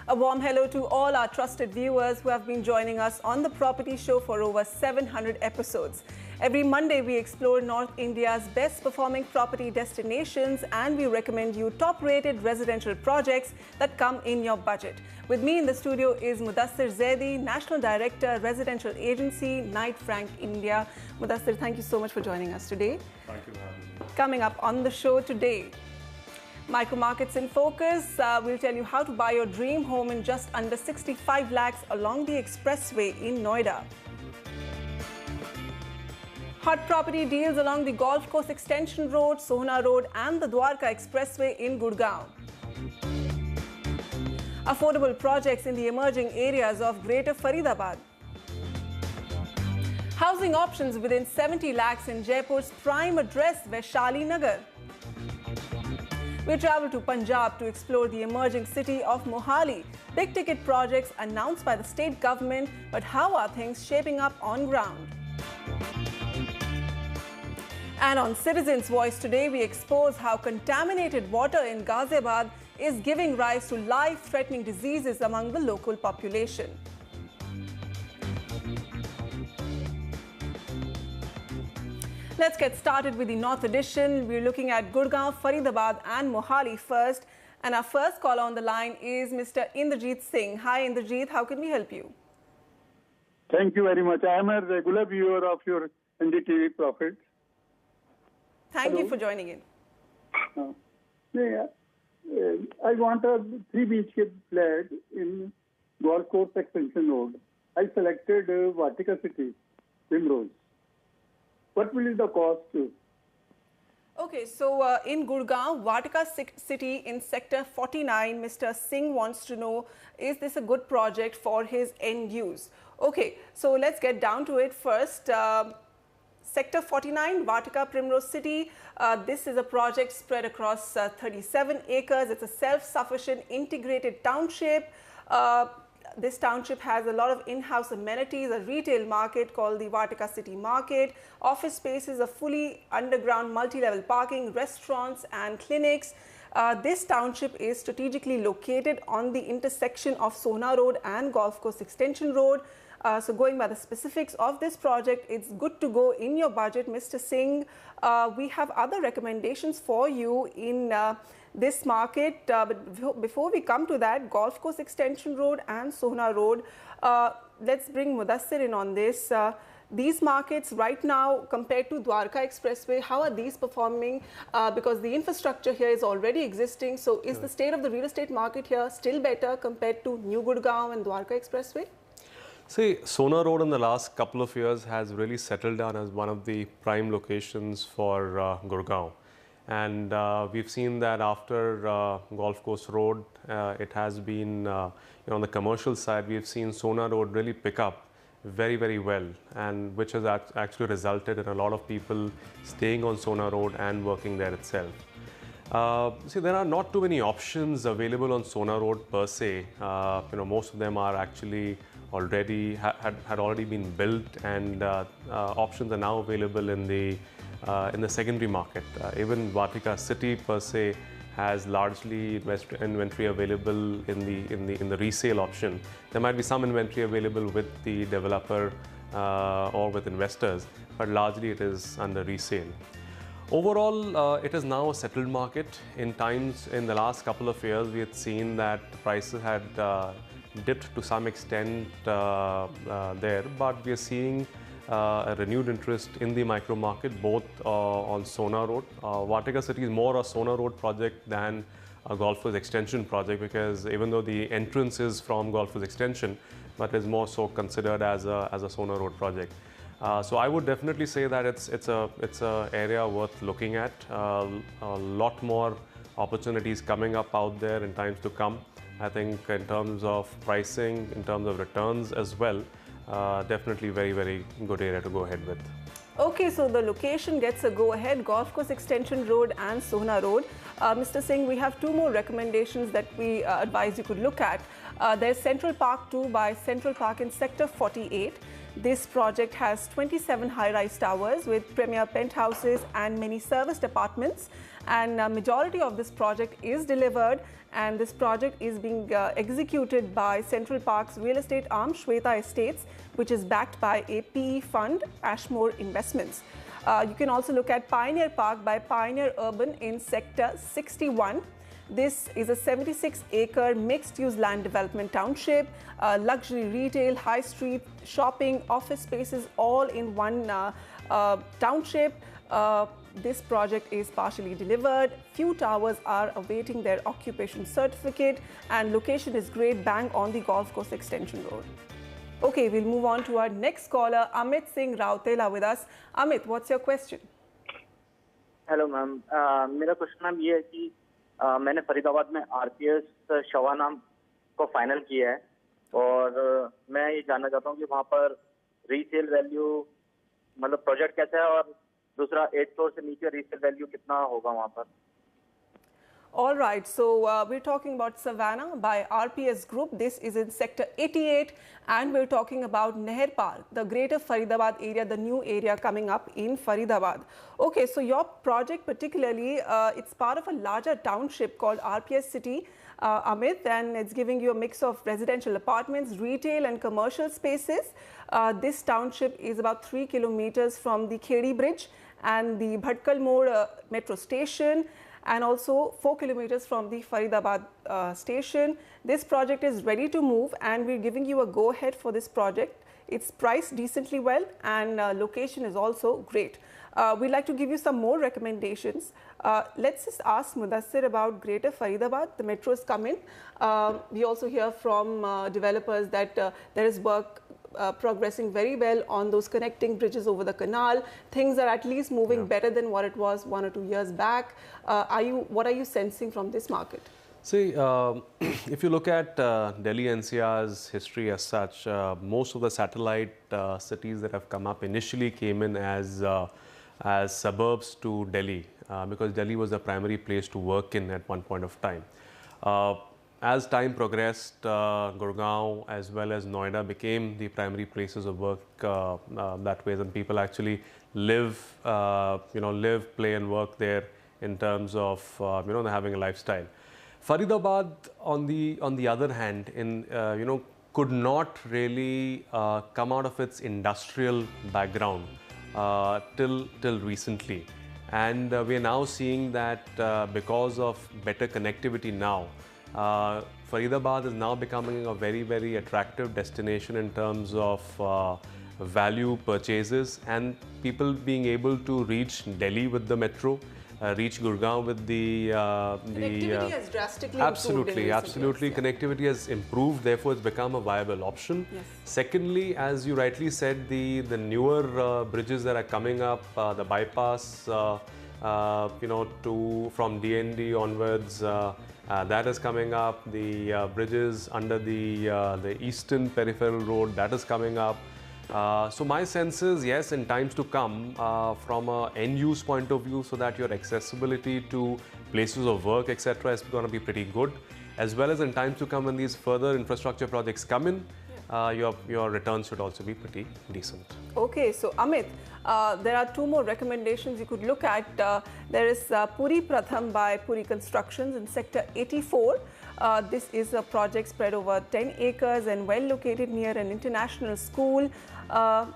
A warm hello to all our trusted viewers who have been joining us on the Property Show for over 700 episodes. Every Monday, we explore North India's best performing property destinations and we recommend you top-rated residential projects that come in your budget. With me in the studio is Mudassir Zaidi, National Director, Residential Agency, Knight Frank India. Mudassir, thank you so much for joining us today. Thank you for having me. Coming up on the show today, Micro Markets in Focus. We'll tell you how to buy your dream home in just under 65 lakhs along the expressway in Noida. Hot property deals along the Golf Course Extension Road, Sohna Road and the Dwarka Expressway in Gurgaon. Affordable projects in the emerging areas of Greater Faridabad. Housing options within 70 lakhs in Jaipur's prime address, Vaishali Nagar. We travel to Punjab to explore the emerging city of Mohali. Big ticket projects announced by the state government, but how are things shaping up on ground? And on Citizens' Voice today, we expose how contaminated water in Ghaziabad is giving rise to life-threatening diseases among the local population. Let's get started with the North edition. We're looking at Gurgaon, Faridabad and Mohali first. And our first caller on the line is Mr. Indrajit Singh. Hi Indrajit, how can we help you? Thank you very much. I am a regular viewer of your NDTV Profits. Thank you for joining in. I want a 3 BHK flat in Golf Course Extension Road. I selected Vatika City, Primrose. What will be the cost? Okay, so in Gurgaon, Vatika City in Sector 49, Mr. Singh wants to know, is this a good project for his end use? Okay, so let's get down to it first. Sector 49, Vatika Primrose City. This is a project spread across 37 acres. It's a self-sufficient integrated township. This township has a lot of in-house amenities, a retail market called the Vatika City Market, office spaces, a fully underground multi-level parking, restaurants and clinics. This township is strategically located on the intersection of Sohna Road and Golf Course Extension Road. So going by the specifics of this project, it's good to go in your budget, Mr. Singh. We have other recommendations for you in this market, but before we come to that, Golf Course Extension Road and Sohna Road, let's bring Mudassir in on this. These markets right now compared to Dwarka Expressway, how are these performing? Because the infrastructure here is already existing. So is the state of the real estate market here still better compared to New Gurgaon and Dwarka Expressway? See, Sohna Road in the last couple of years has really settled down as one of the prime locations for Gurgaon. And we've seen that after Golf Course Road, it has been, on the commercial side, we've seen Sohna Road really pick up very, very well, and which has actually resulted in a lot of people staying on Sohna Road and working there itself. See, there are not too many options available on Sohna Road per se. Most of them are actually already had already been built, and options are now available in the secondary market. Even Vatika City per se has largely inventory available in the resale option. There might be some inventory available with the developer or with investors, but largely it is under resale. Overall, it is now a settled market. In the last couple of years, we had seen that prices had dipped to some extent there, but we are seeing a renewed interest in the micro market, both on Sohna Road. Vatika City is more a Sohna Road project than a Golf Course Extension project, because even though the entrance is from Golf Course Extension, but is more so considered as a Sohna Road project. So I would definitely say that it's a area worth looking at. A lot more opportunities coming up out there in times to come. I think in terms of pricing, in terms of returns as well, definitely very, very good area to go ahead with. Okay, so the location gets a go-ahead, Golf Course Extension Road and Sohna Road. Mr. Singh, we have 2 more recommendations that we advise you could look at. There's Central Park 2 by Central Park in Sector 48. This project has 27 high-rise towers with premier penthouses and many serviced apartments. And a majority of this project is delivered, and this project is being executed by Central Park's real estate arm, Shweta Estates, which is backed by a PE fund, Ashmore Investments. You can also look at Pioneer Park by Pioneer Urban in Sector 61. This is a 76-acre mixed-use land development township, luxury retail, high street, shopping, office spaces all in one township. This project is partially delivered. Few towers are awaiting their occupation certificate, and location is great, bang on the golf course extension road. Okay, we'll move on to our next caller, Amit Singh Rautela with us. Amit, what's your question? Hello ma'am, मेरा question ma'am ये है कि मैंने फरीदाबाद में RPS शवा नाम को final किया है और मैं ये जानना चाहता हूँ कि वहाँ पर रीसेल वैल्यू मतलब प्रोजेक्ट कैसा है और दूसरा 8 फ्लोर से नीचे रीसेल वैल्यू कितना होगा वहाँ पर. All right, so we're talking about Savannah by RPS Group. This is in Sector 88, and we're talking about Neher Park, the greater Faridabad area, the new area coming up in Faridabad. Okay, so your project particularly, it's part of a larger township called RPS City, Amit, and it's giving you a mix of residential apartments, retail and commercial spaces. This township is about 3 kilometers from the Khedi Bridge and the Bhatkal Mode metro station, and also 4 kilometers from the Faridabad station. This project is ready to move, and we're giving you a go-ahead for this project. It's priced decently well, and location is also great. We'd like to give you some more recommendations. Let's just ask Mudassir about Greater Faridabad. The metro is coming. We also hear from developers that there is work progressing very well on those connecting bridges over the canal. Things are at least moving better than what it was 1 or 2 years back. What are you sensing from this market? See, if you look at Delhi NCR's history as such, most of the satellite cities that have come up initially came in as suburbs to Delhi because Delhi was the primary place to work in at one point of time. As time progressed, Gurgaon as well as Noida became the primary places of work that way, and people actually live, live, play and work there in terms of, having a lifestyle. Faridabad, on the other hand, could not really come out of its industrial background till recently. And we are now seeing that because of better connectivity now, Faridabad is now becoming a very, very attractive destination in terms of value purchases, and people being able to reach Delhi with the metro, reach Gurgaon with the connectivity has drastically absolutely, improved absolutely. Connectivity has improved, therefore it's become a viable option. Yes. Secondly, as you rightly said, the newer bridges that are coming up, the bypass, from DND onwards, that is coming up. The bridges under the Eastern Peripheral Road, that is coming up. So my sense is, yes, in times to come, from an end-use point of view, so that your accessibility to places of work, etc., is going to be pretty good, as well as in times to come when these further infrastructure projects come in, your returns should also be pretty decent. Okay, so Amit, there are 2 more recommendations you could look at. There is Puri Pratham by Puri Constructions in Sector 84. This is a project spread over 10 acres and well located near an international school.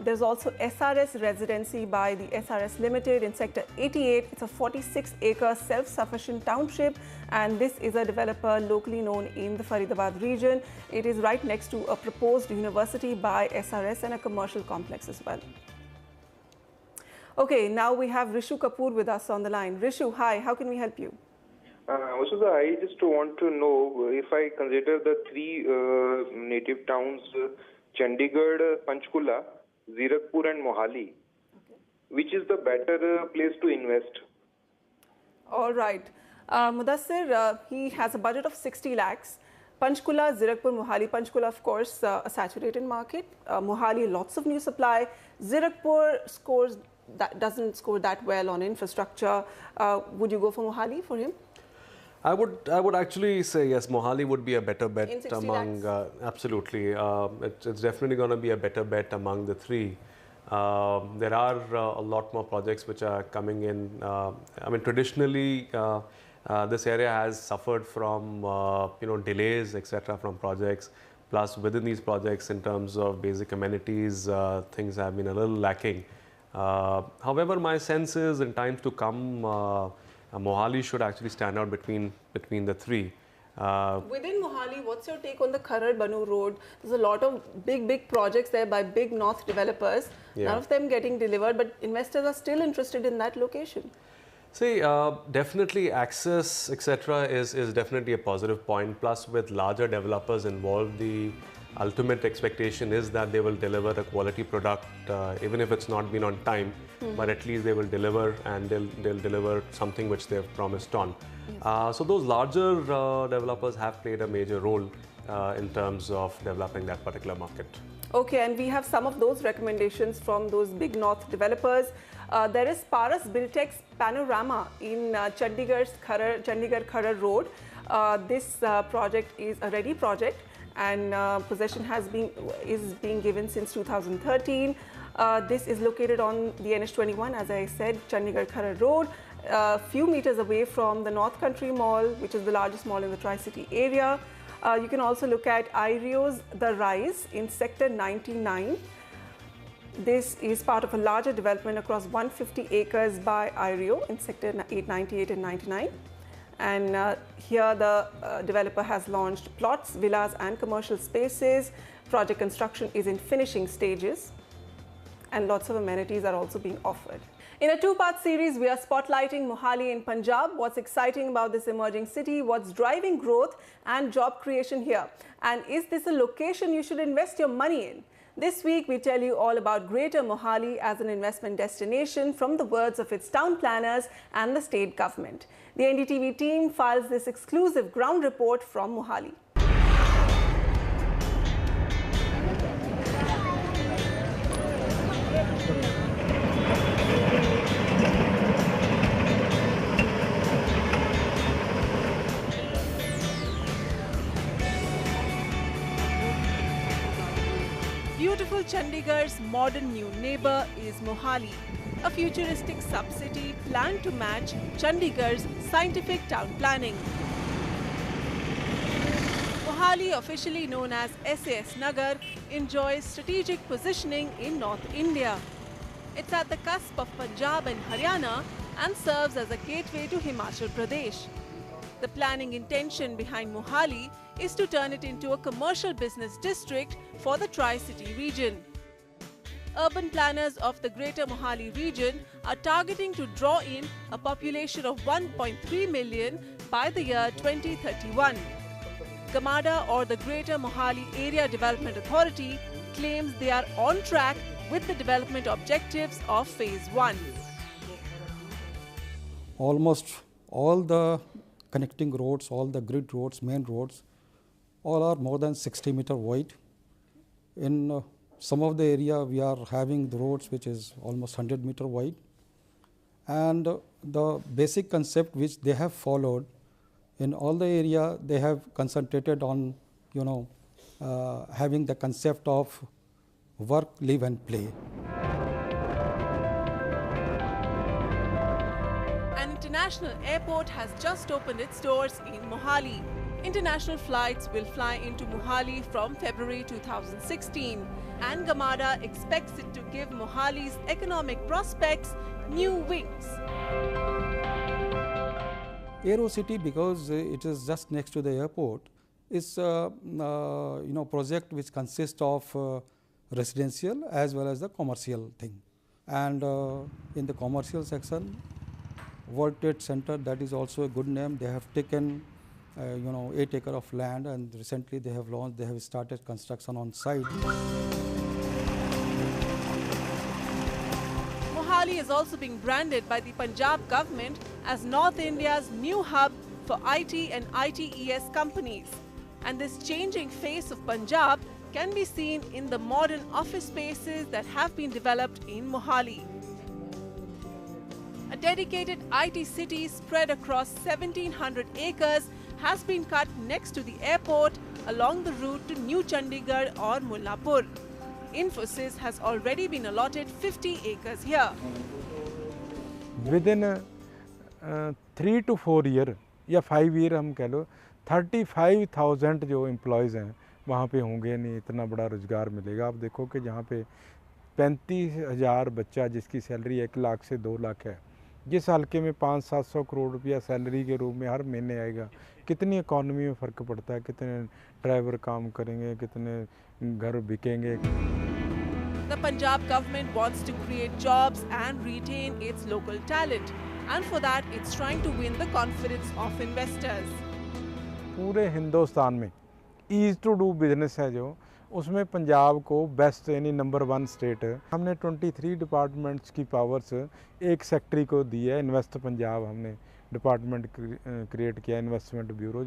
There's also SRS Residency by the SRS Limited in Sector 88. It's a 46-acre self-sufficient township, and this is a developer locally known in the Faridabad region. It is right next to a proposed university by SRS and a commercial complex as well. Okay, now we have Rishu Kapoor with us on the line. Rishu, hi, how can we help you? Vasudha, I just want to know if I consider the 3 native towns, Chandigarh, Panchkula, Zirakpur and Mohali, which is the better place to invest? All right. Mudassir, he has a budget of 60 lakhs. Panchkula, Zirakpur, Mohali. Panchkula, of course, a saturated market. Mohali, lots of new supply. Zirakpur doesn't score that well on infrastructure. Would you go for Mohali for him? I would actually say yes, Mohali would be a better bet In 60 among, absolutely. It's definitely going to be a better bet among the three. There are a lot more projects which are coming in. I mean, traditionally, this area has suffered from delays, etc., from projects. Plus, within these projects, in terms of basic amenities, things have been a little lacking. However, my sense is in times to come, Mohali should actually stand out between the three. Within Mohali, what's your take on the Kharar Banu Road? There's a lot of big projects there by big North developers. Yeah. None of them getting delivered, but investors are still interested in that location. See, definitely access, etc., is definitely a positive point. Plus, with larger developers involved, the ultimate expectation is that they will deliver a quality product, even if it's not been on time. But at least they will deliver, and they'll deliver something which they've promised on. Yes. So those larger developers have played a major role in terms of developing that particular market. Okay, and we have some of those recommendations from those big North developers. There is Paras Builtex Panorama in Chandigarh Kharar Road. This project is a ready project, and possession is being given since 2013. This is located on the NH21, as I said, Chandigarh Kharar Road, a few meters away from the North Country Mall, which is the largest mall in the Tri-City area. You can also look at IREO's The Rise in Sector 99. This is part of a larger development across 150 acres by IREO in Sector 898 and 99. And here the developer has launched plots, villas and commercial spaces. Project construction is in finishing stages, and lots of amenities are also being offered. In a two-part series, we are spotlighting Mohali in Punjab. What's exciting about this emerging city? What's driving growth and job creation here? And is this a location you should invest your money in? This week, we tell you all about Greater Mohali as an investment destination from the words of its town planners and the state government. The NDTV team files this exclusive ground report from Mohali. Beautiful Chandigarh's modern new neighbour is Mohali, a futuristic sub-city planned to match Chandigarh's scientific town planning. Mohali, officially known as SAS Nagar, enjoys strategic positioning in North India. It's at the cusp of Punjab and Haryana and serves as a gateway to Himachal Pradesh. The planning intention behind Mohali is to turn it into a commercial business district for the Tri-City region. Urban planners of the Greater Mohali region are targeting to draw in a population of 1.3 million by the year 2031. GMADA, or the Greater Mohali Area Development Authority, claims they are on track with the development objectives of Phase 1. Almost all the connecting roads, all the grid roads, main roads, all are more than 60 meter wide. In some of the area, we are having the roads which is almost 100 meter wide. And the basic concept which they have followed in all the area, they have concentrated on, having the concept of work, live and play. An international airport has just opened its doors in Mohali. International flights will fly into Mohali from February 2016, and GMADA expects it to give Mohali's economic prospects new wings. AeroCity, because it is just next to the airport, is a project which consists of residential as well as the commercial thing. And in the commercial section, World Trade Center, that is also a good name. They have taken 8 acres of land, and recently they have started construction on site. Mohali is also being branded by the Punjab government as North India's new hub for IT and ITES companies. And this changing face of Punjab can be seen in the modern office spaces that have been developed in Mohali. A dedicated IT city spread across 1,700 acres has been cut next to the airport along the route to New Chandigarh or Mullapur. Infosys has already been allotted 50 acres here. Within 3 to 4 year या 5 year हम कह लो 35,000 जो employees हैं वहाँ पे होंगे, नहीं इतना बड़ा रोज़गार मिलेगा। आप देखो कि जहाँ पे 35,000 बच्चा जिसकी सैलरी 1 लाख से 2 लाख है, जिस हल्के में 500-700 करोड़ रुपया सैलरी के रूप में हर महीने आएगा, कितनी इकॉनमी में फ़र्क पड़ता है, कितने ड्राइवर काम करेंगे, कितने घर बिकेंगे। The Punjab government wants to create jobs and retain its local talent, and for that it's trying to win the confidence of investors. पूरे हिंदुस्तान में ईज़ टू डू बिजनेस है जो, उसमें पंजाब को बेस्ट यानी नंबर 1 स्टेट है। हमने 23 डिपार्टमेंट्स की पावर्स एक सेक्रेटरी को दी है। इन्वेस्ट पंजाब हमने डिपार्टमेंट क्रिएट किया, investment bureau.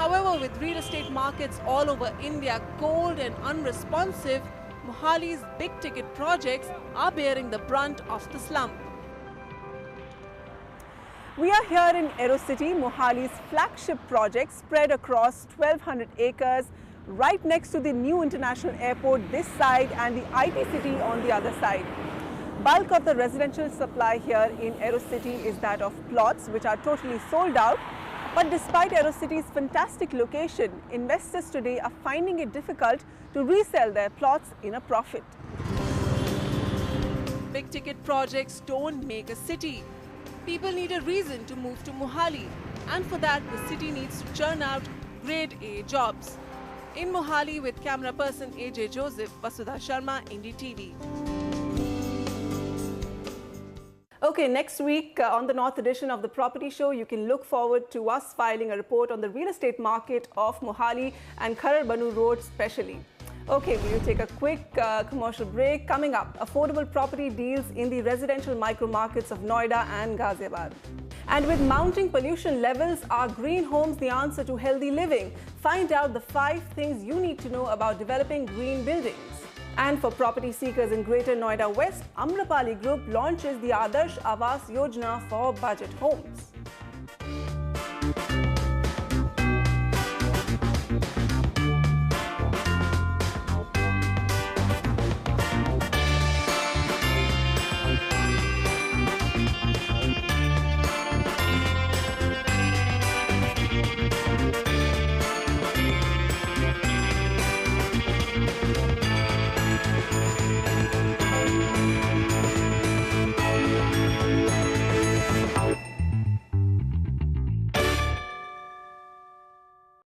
However, with real estate markets all over India cold and unresponsive, Mohali's big-ticket projects are bearing the brunt of the slump. We are here in Aerocity, Mohali's flagship project spread across 1,200 acres right next to the new international airport this side and the IT city on the other side. Bulk of the residential supply here in Aerocity is that of plots which are totally sold out. But despite Aerocity's fantastic location, investors today are finding it difficult to resell their plots in a profit. Big ticket projects don't make a city. People need a reason to move to Mohali, and for that the city needs to churn out grade A jobs. In Mohali with camera person AJ Joseph, Vasudha Sharma, Indie TV. Okay, next week on the North edition of the Property Show, you can look forward to us filing a report on the real estate market of Mohali and Kharar Banu Road specially. Okay, we'll take a quick commercial break. Coming up, affordable property deals in the residential micro markets of Noida and Ghaziabad. And with mounting pollution levels, are green homes the answer to healthy living? Find out the 5 things you need to know about developing green buildings. And for property seekers in Greater Noida West, Amrapali Group launches the Adarsh Awas Yojana for budget homes.